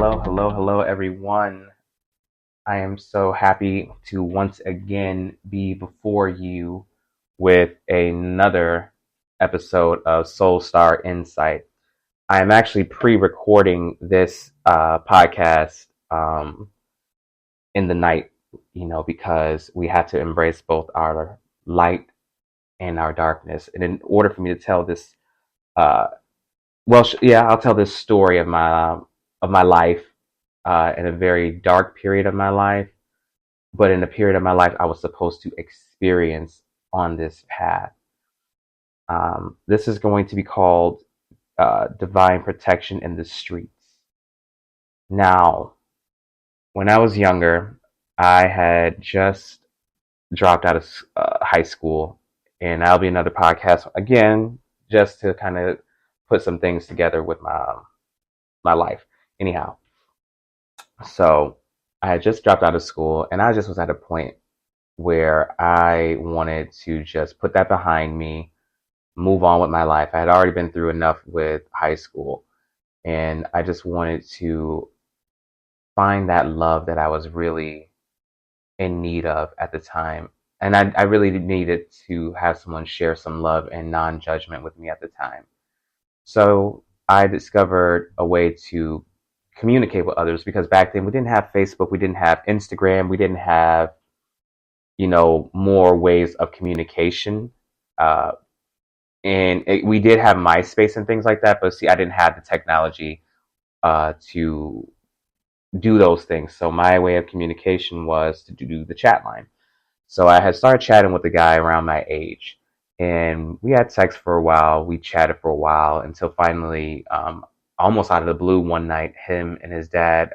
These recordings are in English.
hello, everyone. I am so happy to once again be before you with another episode of Soul Star Insight. I am actually pre-recording this podcast in the night, because we have to embrace both our light and our darkness. And in order for me to tell this, uh, I'll tell this story of my life in a very dark period of my life, but in a period of my life I was supposed to experience on this path. This is going to be called Divine Protection in the Streets. Now, when I was younger, I had just dropped out of high school, and that'll be another podcast again, just to kind of put some things together with my life. Anyhow, so I had just dropped out of school, and I just was at a point where I wanted to just put that behind me, move on with my life. I had already been through enough with high school, and I just wanted to find that love that I was really in need of at the time. And I really needed to have someone share some love and non-judgment with me at the time. So I discovered a way to communicate with others, because back then we didn't have Facebook, we didn't have Instagram, we didn't have, more ways of communication. We did have MySpace and things like that, but see, I didn't have the technology to do those things. So my way of communication was to do the chat line. So I had started chatting with a guy around my age, and we had sex for a while. We chatted for a while until finally, almost out of the blue one night, him and his dad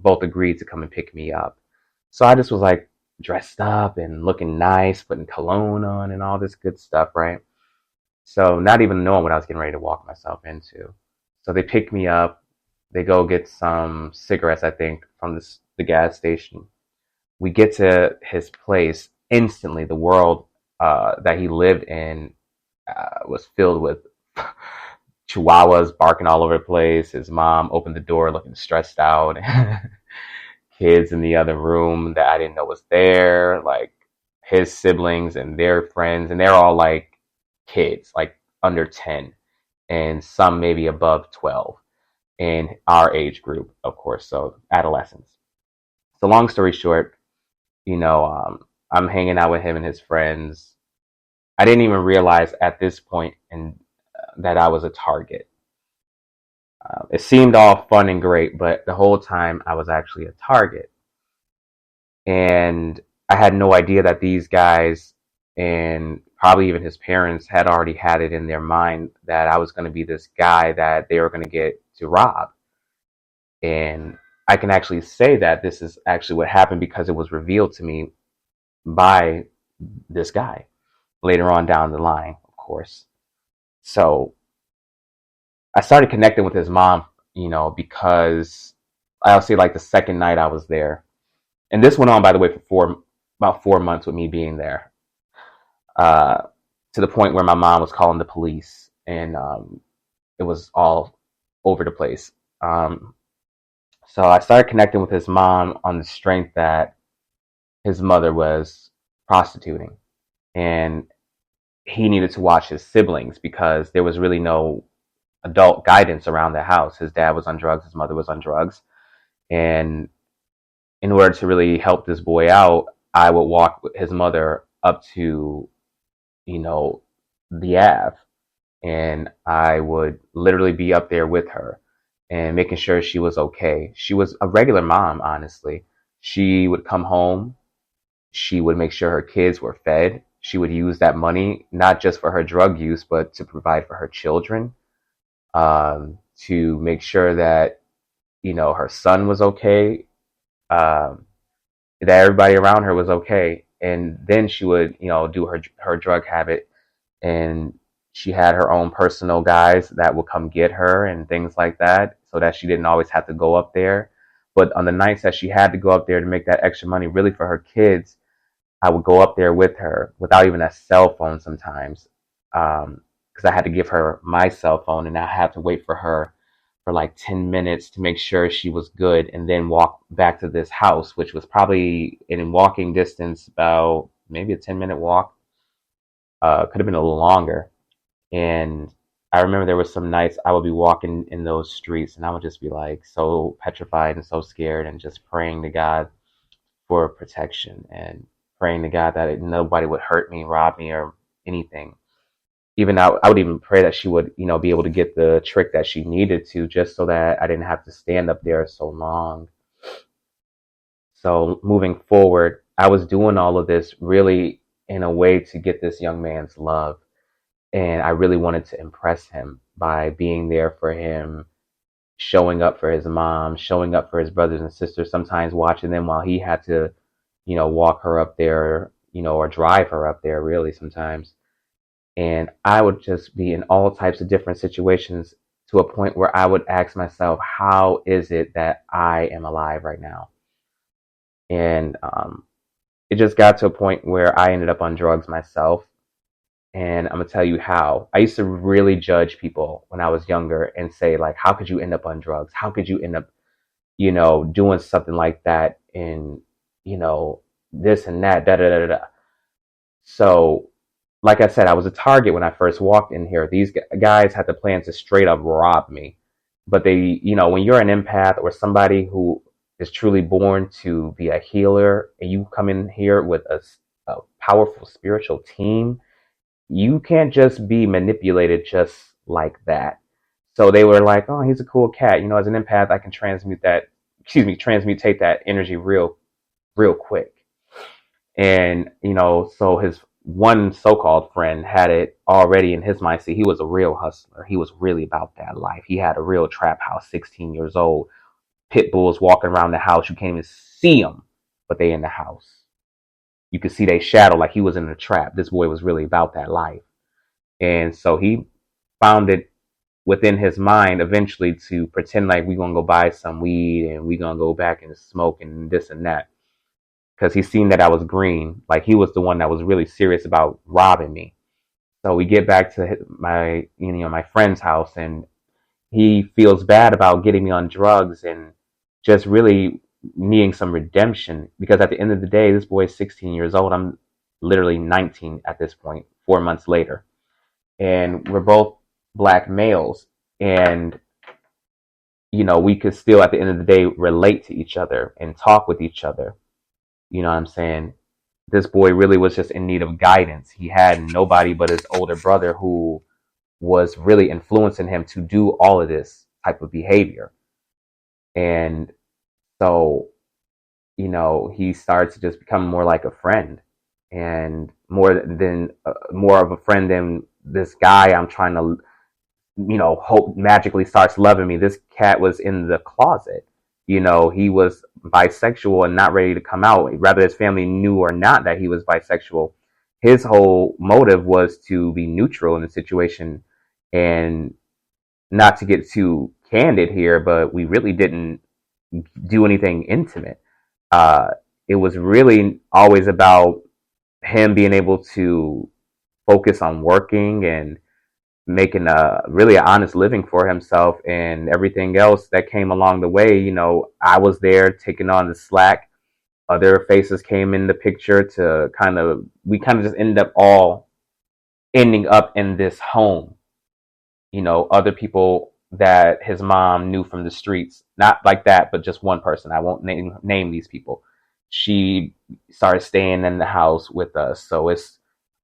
both agreed to come and pick me up. So I just was like dressed up and looking nice, putting cologne on and all this good stuff, right? So not even knowing what I was getting ready to walk myself into. So they pick me up. They go get some cigarettes, I think, from the gas station. We get to his place. Instantly, the world that he lived in was filled with chihuahuas barking all over the place. His mom opened the door looking stressed out. Kids in the other room that I didn't know was there, like his siblings and their friends. And they're all like kids, like under 10, and some maybe above 12 in our age group, of course, so adolescents. So long story short, I'm hanging out with him and his friends. I didn't even realize at this point that I was a target. It seemed all fun and great, but the whole time I was actually a target. And I had no idea that these guys, and probably even his parents, had already had it in their mind that I was going to be this guy that they were going to get to rob. And I can actually say that this is actually what happened, because it was revealed to me by this guy later on down the line, of course. So I started connecting with his mom, because I'll say like the second night I was there. And this went on, by the way, for about 4 months with me being there, to the point where my mom was calling the police, and it was all over the place. So I started connecting with his mom on the strength that his mother was prostituting, and he needed to watch his siblings because there was really no adult guidance around the house. His dad was on drugs, his mother was on drugs, and in order to really help this boy out, I would walk with his mother up to, the Ave, and I would literally be up there with her and making sure she was okay. She was a regular mom, honestly. She would come home. She would make sure her kids were fed. She would use that money, not just for her drug use, but to provide for her children, to make sure that, her son was okay, that everybody around her was okay. And then she would, do her drug habit, and she had her own personal guys that would come get her and things like that, so that she didn't always have to go up there. But on the nights that she had to go up there to make that extra money, really for her kids, I would go up there with her without even a cell phone sometimes, because I had to give her my cell phone, and I had to wait for for like 10 minutes to make sure she was good, and then walk back to this house, which was probably in walking distance, about maybe a 10-minute walk. Could have been a little longer. And I remember there was some nights I would be walking in those streets and I would just be like so petrified and so scared, and just praying to God for protection, and praying to God that nobody would hurt me, rob me, or anything. Even I would even pray that she would, be able to get the trick that she needed to, just so that I didn't have to stand up there so long. So moving forward, I was doing all of this really in a way to get this young man's love. And I really wanted to impress him by being there for him, showing up for his mom, showing up for his brothers and sisters, sometimes watching them while he had to, walk her up there, or drive her up there, really, sometimes. And I would just be in all types of different situations, to a point where I would ask myself, how is it that I am alive right now? And it just got to a point where I ended up on drugs myself. And I'm gonna tell you how. I used to really judge people when I was younger and say, like, how could you end up on drugs? How could you end up, doing something like that, in, this and that, da da da da. So, like I said, I was a target when I first walked in here. These guys had the plan to straight up rob me. But they, when you're an empath, or somebody who is truly born to be a healer, and you come in here with a powerful spiritual team, you can't just be manipulated just like that. So they were like, oh, he's a cool cat. As an empath, I can transmutate that energy real quick. And, so his one so-called friend had it already in his mind. See, he was a real hustler. He was really about that life. He had a real trap house, 16 years old, pit bulls walking around the house. You can't even see them, but they in the house. You could see they shadow, like he was in a trap. This boy was really about that life. And so he found it within his mind eventually to pretend like we're going to go buy some weed, and we're going to go back and smoke and this and that. Because he seen that I was green. Like, he was the one that was really serious about robbing me. So we get back to my friend's house, and he feels bad about getting me on drugs, and just really needing some redemption, because at the end of the day, this boy is 16 years old. I'm literally 19 at this point, 4 months later. And we're both black males. And, we could still, at the end of the day, relate to each other and talk with each other. You know what I'm saying? This boy really was just in need of guidance. He had nobody but his older brother, who was really influencing him to do all of this type of behavior. And so, he starts to just become more like a friend, and more of a friend than this guy I'm trying to, hope magically starts loving me. This cat was in the closet. He was bisexual and not ready to come out. Whether his family knew or not that he was bisexual, his whole motive was to be neutral in the situation. And not to get too candid here, but we really didn't do anything intimate. It was really always about him being able to focus on working and making a really honest living for himself, and everything else that came along the way. I was there taking on the slack. Other faces came in the picture to we kind of just ended up all ending up in this home. Other people that his mom knew from the streets, not like that, but just one person. I won't name these people. She started staying in the house with us. So it's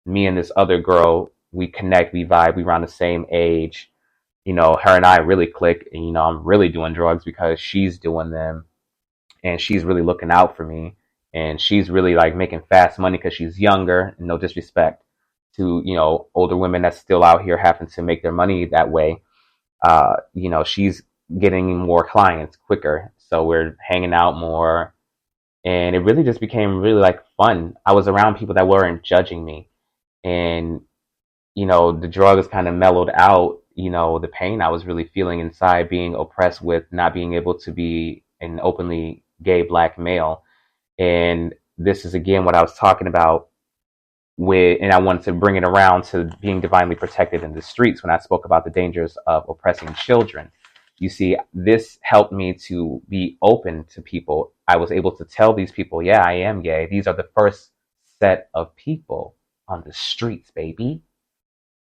me and this other girl. We connect, we vibe, we around the same age. Her and I really click, and I'm really doing drugs because she's doing them, and she's really looking out for me, and she's really like making fast money because she's younger. No disrespect to older women that's still out here having to make their money that way. She's getting more clients quicker, so we're hanging out more, and it really just became really like fun. I was around people that weren't judging me, and the drugs kind of mellowed out, the pain I was really feeling inside, being oppressed with not being able to be an openly gay black male. And this is again what I was talking about and I wanted to bring it around to being divinely protected in the streets when I spoke about the dangers of oppressing children. You see, this helped me to be open to people. I was able to tell these people, yeah, I am gay. These are the first set of people on the streets, baby,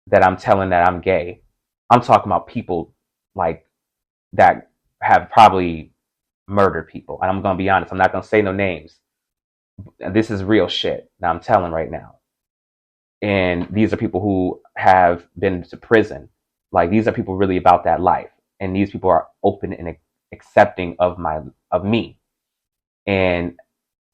that I'm telling that I'm gay. I'm talking about people like that have probably murdered people. And I'm going to be honest, I'm not going to say no names. This is real shit that I'm telling right now. And these are people who have been to prison. Like, these are people really about that life. And these people are open and accepting of me. And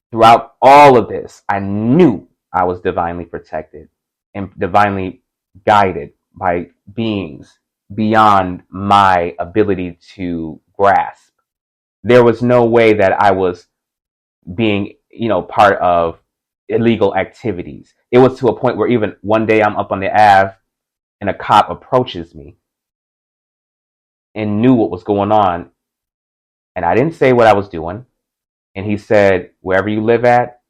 throughout all of this, I knew I was divinely protected and divinely guided by beings beyond my ability to grasp. There was no way that I was being, part of illegal activities. It was to a point where even one day I'm up on the Ave and a cop approaches me and knew what was going on. And I didn't say what I was doing. And he said, wherever you live at,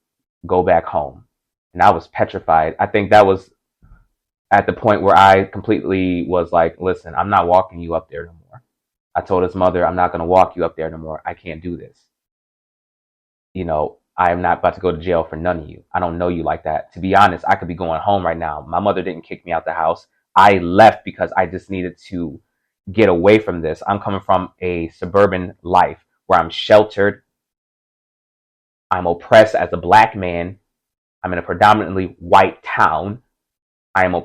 go back home. And I was petrified. I think that was at the point where I completely was like, listen, I'm not walking you up there no more. I told his mother, I'm not going to walk you up there no more. I can't do this. I am not about to go to jail for none of you. I don't know you like that. To be honest, I could be going home right now. My mother didn't kick me out the house. I left because I just needed to get away from this. I'm coming from a suburban life where I'm sheltered. I'm oppressed as a black man. I'm in a predominantly white town. I'm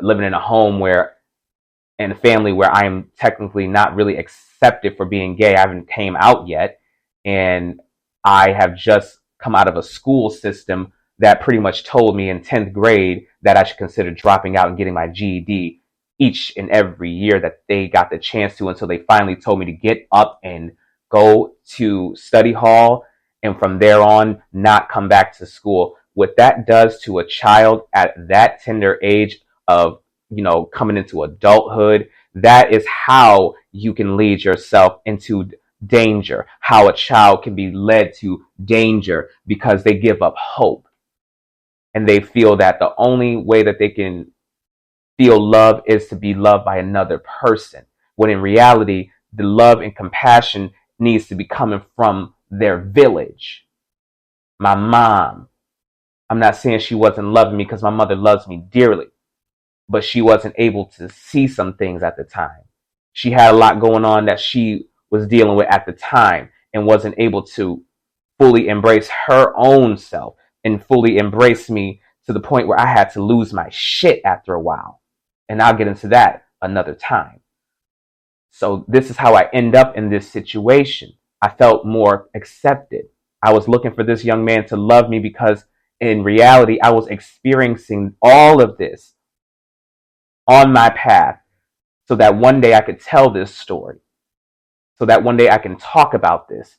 living in a home in a family where I am technically not really accepted for being gay. I haven't came out yet. And I have just come out of a school system that pretty much told me in 10th grade that I should consider dropping out and getting my GED each and every year that they got the chance to, until they finally told me to get up and go to study hall, and from there on not come back to school. What that does to a child at that tender age of, coming into adulthood, that is how you can lead yourself into danger, how a child can be led to danger because they give up hope. And they feel that the only way that they can feel love is to be loved by another person. When in reality, the love and compassion needs to be coming from their village. My mom, I'm not saying she wasn't loving me, because my mother loves me dearly, but she wasn't able to see some things at the time. She had a lot going on that she was dealing with at the time and wasn't able to fully embrace her own self and fully embrace me, to the point where I had to lose my shit after a while. And I'll get into that another time. So this is how I end up in this situation. I felt more accepted. I was looking for this young man to love me because in reality, I was experiencing all of this on my path, so that one day I could tell this story, so that one day I can talk about this.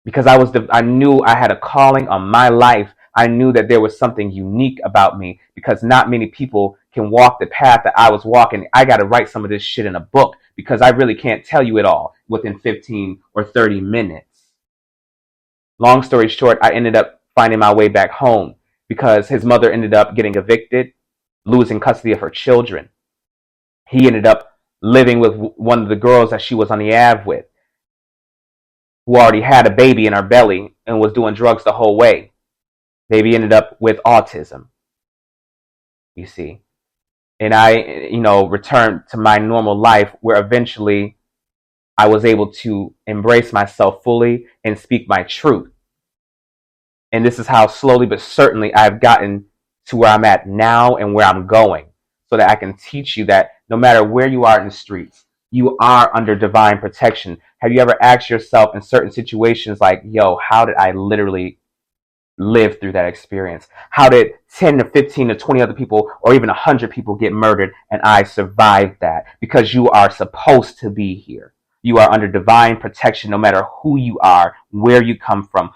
Because I knew I had a calling on my life. I knew that there was something unique about me, because not many people can walk the path that I was walking. I got to write some of this shit in a book, because I really can't tell you it all within 15 or 30 minutes. Long story short, I ended up finding my way back home because his mother ended up getting evicted, losing custody of her children. He ended up living with one of the girls that she was on the Ave with, who already had a baby in her belly and was doing drugs the whole way. Baby ended up with autism, you see. And I, returned to my normal life, where eventually I was able to embrace myself fully and speak my truth. And this is how slowly but certainly I've gotten to where I'm at now and where I'm going, so that I can teach you that no matter where you are in the streets, you are under divine protection. Have you ever asked yourself in certain situations like, yo, how did I literally live through that experience? How did 10 to 15 to 20 other people, or even 100 people, get murdered and I survived that? Because you are supposed to be here. You are under divine protection no matter who you are, where you come from,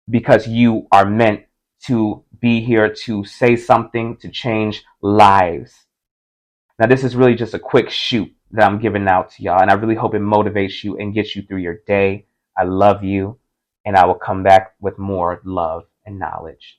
because you are meant to be here to say something, to change lives. Now, this is really just a quick shoot that I'm giving out to y'all, and I really hope it motivates you and gets you through your day. I love you, and I will come back with more love and knowledge.